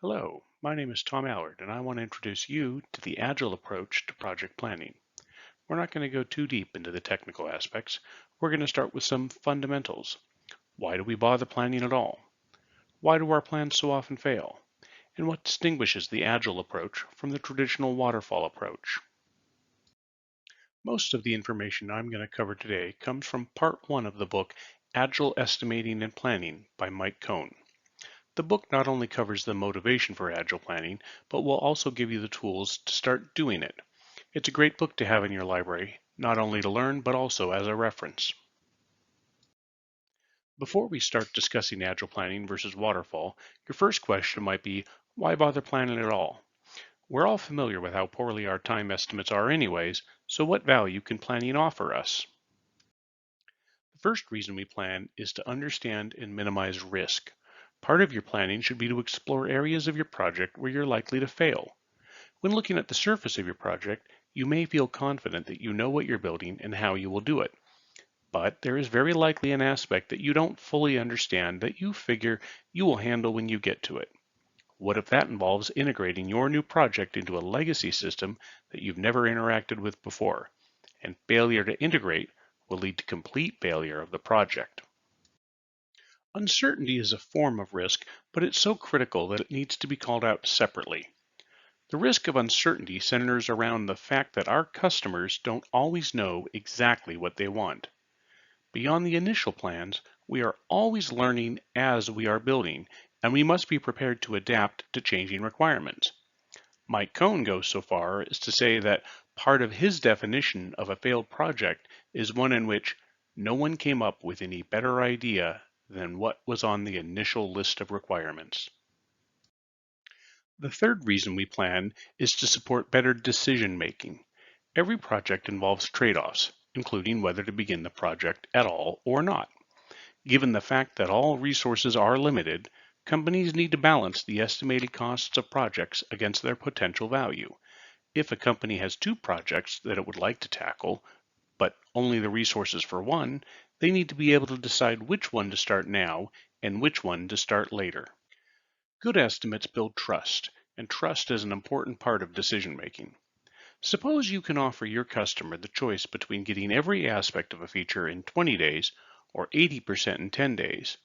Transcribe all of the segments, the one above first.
Hello, my name is Tom Allard, and I want to introduce you to the Agile approach to project planning. We're not going to go too deep into the technical aspects. We're going to start with some fundamentals. Why do we bother planning at all? Why do our plans so often fail? And what distinguishes the Agile approach from the traditional waterfall approach? Most of the information I'm going to cover today comes from part one of the book Agile Estimating and Planning by Cohn. The book not only covers the motivation for Agile planning, but will also give you the tools to start doing it. It's a great book to have in your library, not only to learn, but also as a reference. Before we start discussing Agile planning versus waterfall, your first question might be, why bother planning at all? We're all familiar with how poorly our time estimates are anyways, so what value can planning offer us? The first reason we plan is to understand and minimize risk. Part of your planning should be to explore areas of your project where you're likely to fail. When looking at the surface of your project, you may feel confident that you know what you're building and how you will do it. But there is very likely an aspect that you don't fully understand that you figure you will handle when you get to it. What if that involves integrating your new project into a legacy system that you've never interacted with before? And failure to integrate will lead to complete failure of the project. Uncertainty is a form of risk, but it's so critical that it needs to be called out separately. The risk of uncertainty centers around the fact that our customers don't always know exactly what they want. Beyond the initial plans, we are always learning as we are building, and we must be prepared to adapt to changing requirements. Cohn goes so far as to say that part of his definition of a failed project is one in which no one came up with any better idea than what was on the initial list of requirements. The third reason we plan is to support better decision making. Every project involves trade-offs, including whether to begin the project at all or not. Given the fact that all resources are limited, companies need to balance the estimated costs of projects against their potential value. If a company has two projects that it would like to tackle, but only the resources for one, they need to be able to decide which one to start now and which one to start later. Good estimates build trust, and trust is an important part of decision making. Suppose you can offer your customer the choice between getting every aspect of a feature in 20 days or 80% in 10 days.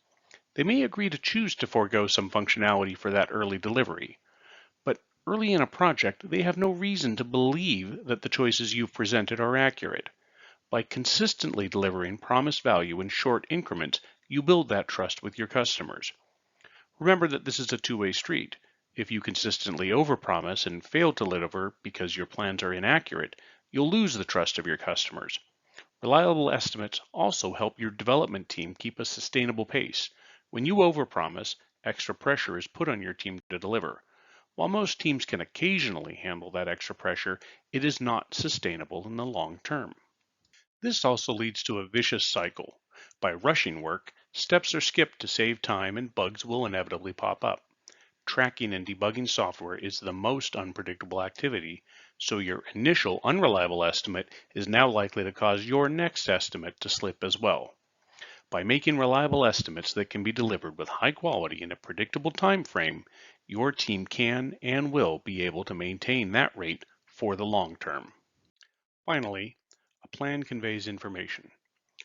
They may agree to choose to forego some functionality for that early delivery, but early in a project, they have no reason to believe that the choices you've presented are accurate. By consistently delivering promised value in short increments, you build that trust with your customers. Remember that this is a two-way street. If you consistently overpromise and fail to deliver because your plans are inaccurate, you'll lose the trust of your customers. Reliable estimates also help your development team keep a sustainable pace. When you overpromise, extra pressure is put on your team to deliver. While most teams can occasionally handle that extra pressure, it is not sustainable in the long term. This also leads to a vicious cycle. By rushing work, steps are skipped to save time and bugs will inevitably pop up. Tracking and debugging software is the most unpredictable activity, so your initial unreliable estimate is now likely to cause your next estimate to slip as well. By making reliable estimates that can be delivered with high quality in a predictable time frame, your team can and will be able to maintain that rate for the long term. Finally, a plan conveys information.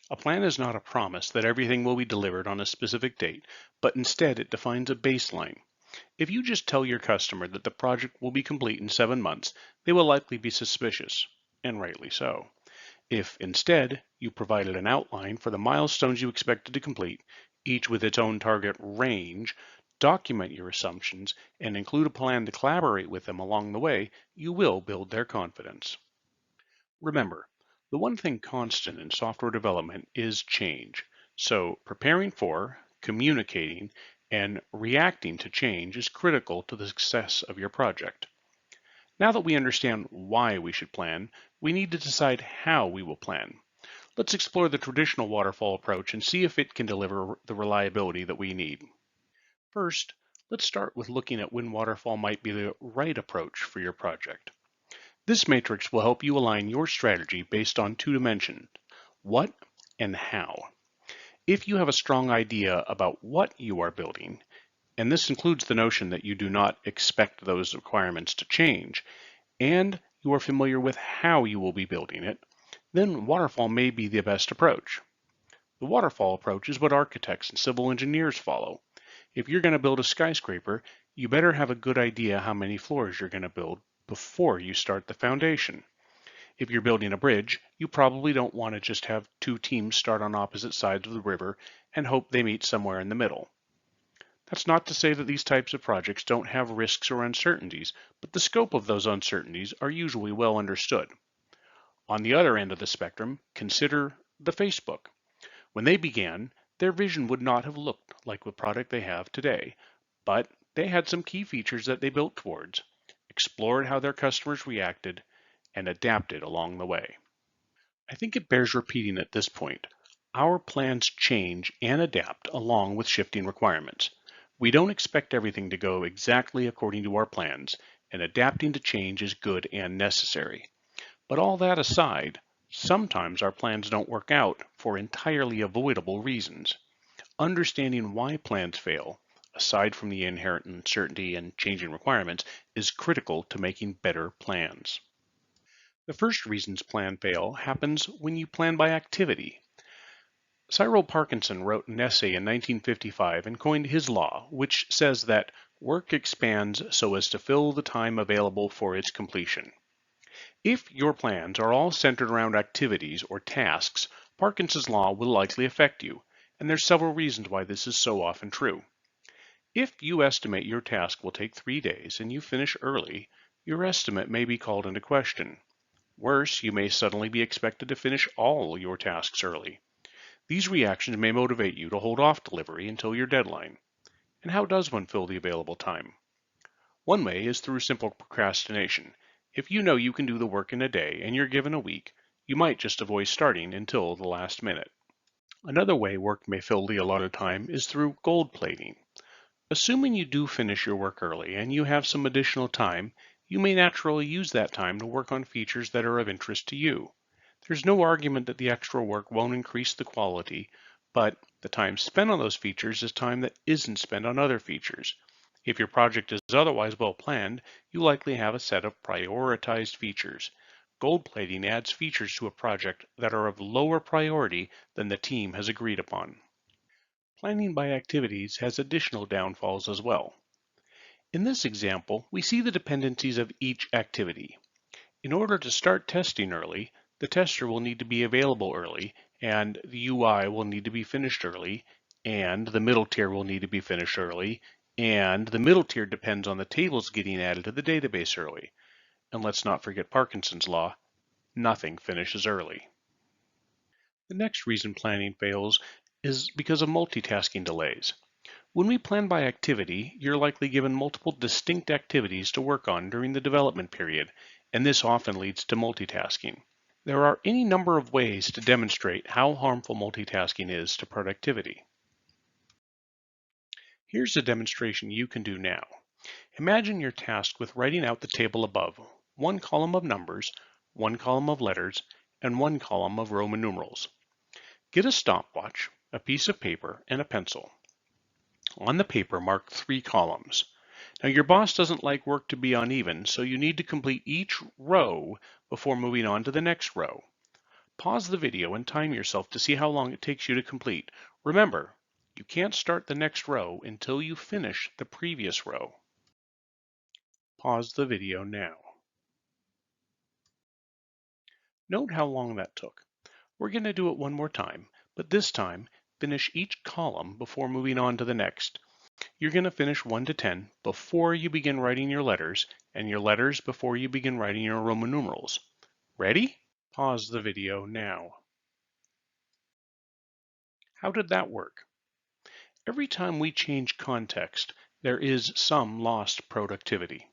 A plan is not a promise that everything will be delivered on a specific date, but instead it defines a baseline. If you just tell your customer that the project will be complete in 7 months, they will likely be suspicious, and rightly so. If instead you provided an outline for the milestones you expected to complete, each with its own target range, document your assumptions, and include a plan to collaborate with them along the way, you will build their confidence. Remember, the one thing constant in software development is change. So preparing for, communicating, and reacting to change is critical to the success of your project. Now that we understand why we should plan, we need to decide how we will plan. Let's explore the traditional waterfall approach and see if it can deliver the reliability that we need. First, let's start with looking at when waterfall might be the right approach for your project. This matrix will help you align your strategy based on two dimensions, what and how. If you have a strong idea about what you are building, And this includes the notion that you do not expect those requirements to change, and you are familiar with how you will be building it, then waterfall may be the best approach. The waterfall approach is what architects and civil engineers follow. If you're going to build a skyscraper, you better have a good idea how many floors you're going to build before you start the foundation. If you're building a bridge, you probably don't want to just have two teams start on opposite sides of the river and hope they meet somewhere in the middle. That's not to say that these types of projects don't have risks or uncertainties, but the scope of those uncertainties are usually well understood. On the other end of the spectrum, consider the Facebook. When they began, their vision would not have looked like the product they have today, but they had some key features that they built towards, explored how their customers reacted, and adapted along the way. I think it bears repeating at this point. Our plans change and adapt along with shifting requirements. We don't expect everything to go exactly according to our plans, and adapting to change is good and necessary. But all that aside, sometimes our plans don't work out for entirely avoidable reasons. Understanding why plans fail, aside from the inherent uncertainty and changing requirements, is critical to making better plans. The first reasons plans fail happens when you plan by activity. Cyril Parkinson wrote an essay in 1955 and coined his law, which says that work expands so as to fill the time available for its completion. If your plans are all centered around activities or tasks, Parkinson's law will likely affect you, and there's several reasons why this is so often true. If you estimate your task will take 3 days and you finish early, your estimate may be called into question. Worse, you may suddenly be expected to finish all your tasks early. These reactions may motivate you to hold off delivery until your deadline. And how does one fill the available time? One way is through simple procrastination. If you know you can do the work in a day and you're given a week, you might just avoid starting until the last minute. Another way work may fill the allotted time is through gold plating. Assuming you do finish your work early and you have some additional time, you may naturally use that time to work on features that are of interest to you. There's no argument that the extra work won't increase the quality, but the time spent on those features is time that isn't spent on other features. If your project is otherwise well planned, you likely have a set of prioritized features. Gold plating adds features to a project that are of lower priority than the team has agreed upon. Planning by activities has additional downfalls as well. In this example, we see the dependencies of each activity. In order to start testing early, the tester will need to be available early, and the UI will need to be finished early, and the middle tier will need to be finished early, and the middle tier depends on the tables getting added to the database early. And let's not forget Parkinson's law, nothing finishes early. The next reason planning fails is because of multitasking delays. When we plan by activity, you're likely given multiple distinct activities to work on during the development period, and this often leads to multitasking. There are any number of ways to demonstrate how harmful multitasking is to productivity. Here's a demonstration you can do now. Imagine you're tasked with writing out the table above, one column of numbers, one column of letters, and one column of Roman numerals. Get a stopwatch, a piece of paper, and a pencil. On the paper, mark 3 columns. Now your boss doesn't like work to be uneven, so you need to complete each row before moving on to the next row. Pause the video and time yourself to see how long it takes you to complete. Remember, you can't start the next row until you finish the previous row. Pause the video now. Note how long that took. We're going to do it one more time, but this time finish each column before moving on to the next. You're going to finish 1 to 10 before you begin writing your letters, and your letters before you begin writing your Roman numerals. Ready? Pause the video now. How did that work? Every time we change context, there is some lost productivity.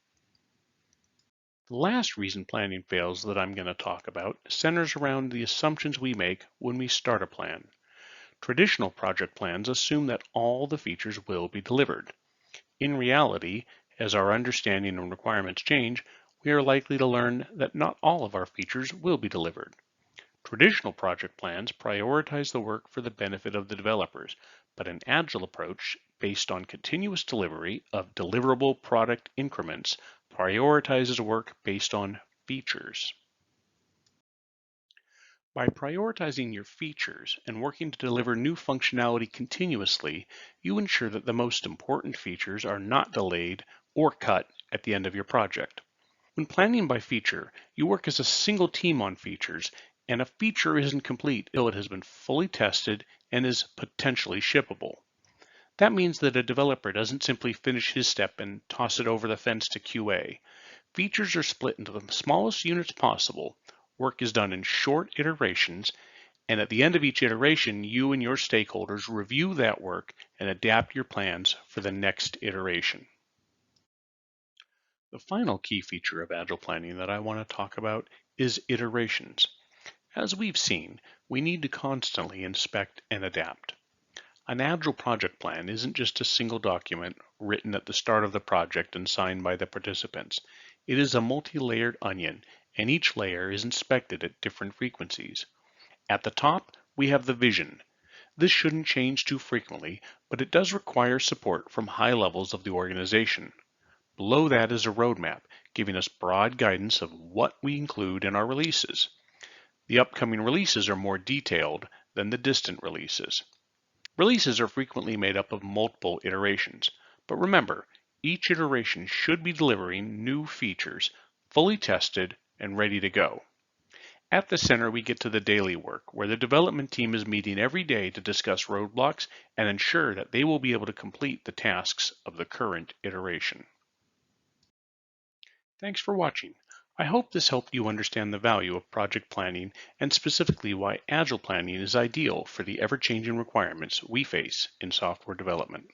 The last reason planning fails that I'm going to talk about centers around the assumptions we make when we start a plan. Traditional project plans assume that all the features will be delivered. In reality, as our understanding and requirements change, we are likely to learn that not all of our features will be delivered. Traditional project plans prioritize the work for the benefit of the developers, but an Agile approach based on continuous delivery of deliverable product increments prioritizes work based on features. By prioritizing your features and working to deliver new functionality continuously, you ensure that the most important features are not delayed or cut at the end of your project. When planning by feature, you work as a single team on features, and a feature isn't complete until it has been fully tested and is potentially shippable. That means that a developer doesn't simply finish his step and toss it over the fence to QA. Features are split into the smallest units possible. Work is done in short iterations, and at the end of each iteration, you and your stakeholders review that work and adapt your plans for the next iteration. The final key feature of Agile planning that I want to talk about is iterations. As we've seen, we need to constantly inspect and adapt. An Agile project plan isn't just a single document written at the start of the project and signed by the participants. It is a multi-layered onion, and each layer is inspected at different frequencies. At the top, we have the vision. This shouldn't change too frequently, but it does require support from high levels of the organization. Below that is a roadmap, giving us broad guidance of what we include in our releases. The upcoming releases are more detailed than the distant releases. Releases are frequently made up of multiple iterations, but remember, each iteration should be delivering new features, fully tested and ready to go. At the center, we get to the daily work, where the development team is meeting every day to discuss roadblocks and ensure that they will be able to complete the tasks of the current iteration. Thanks for watching. I hope this helped you understand the value of project planning and specifically why Agile planning is ideal for the ever-changing requirements we face in software development.